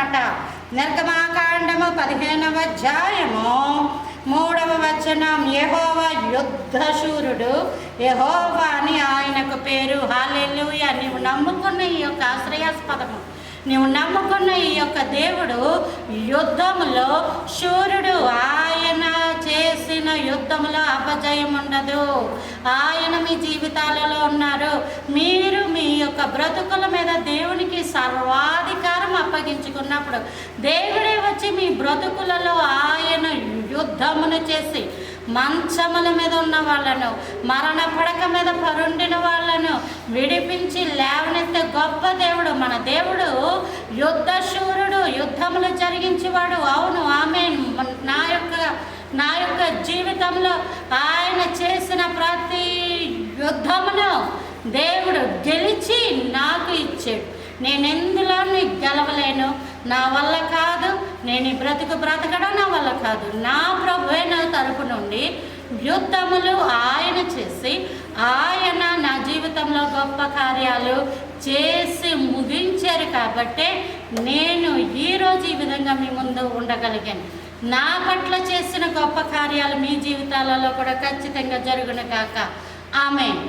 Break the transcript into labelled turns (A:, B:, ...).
A: మాట. నిర్గమాకాండము 15వ అధ్యాయము 3వ వచనం, యెహోవా యుద్ధశూరుడు, యెహోవా అని ఆయనకు పేరు. హల్లెలూయా. నీవు నమ్ముకున్న ఈ యొక్క ఆశ్రయాస్పదము, నీవు నమ్ముకున్న ఈ యొక్క దేవుడు యుద్ధములో శూరుడు. ఆయన చేసిన యుద్ధములో అపజయం ఉండదు. ఆయన మీ జీవితాలలో ఉన్నారు. మీరు మీ యొక్క బ్రతుకుల మీద దేవునికి సర్వాధికారం అప్పగించుకున్నప్పుడు దేవుడే వచ్చి మీ బ్రతుకులలో ఆయన యుద్ధమును చేసి మంచముల మీద ఉన్న వాళ్ళను, మరణ పడక మీద పరుండిన వాళ్ళను విడిపించి లేవనెత్తే గొప్ప దేవుడు మన దేవుడు. యుద్ధశూరుడు, యుద్ధములు జరిగించేవాడు. అవును, ఆమేన్. నా యొక్క జీవితంలో ఆయన చేసిన ప్రతి యుద్ధమును దేవుడు గెలిచి నాకు ఇచ్చాడు. నేను ఎందులోని గెలవలేను, నా వల్ల కాదు, నేను ఈ బ్రతకడం నా వల్ల కాదు. నా ప్రభువే నా తరపు నుండి యుద్ధములు ఆయన చేసి ఆయన నా జీవితంలో గొప్ప కార్యాలు చేసి ముగించారు. కాబట్టే నేను ఈరోజు ఈ విధంగా మీ ముందు ఉండగలిగాను. నా పట్ల చేసిన గొప్ప కార్యాలు మీ జీవితాలలో కూడా ఖచ్చితంగా జరుగును గాక. ఆమేన్.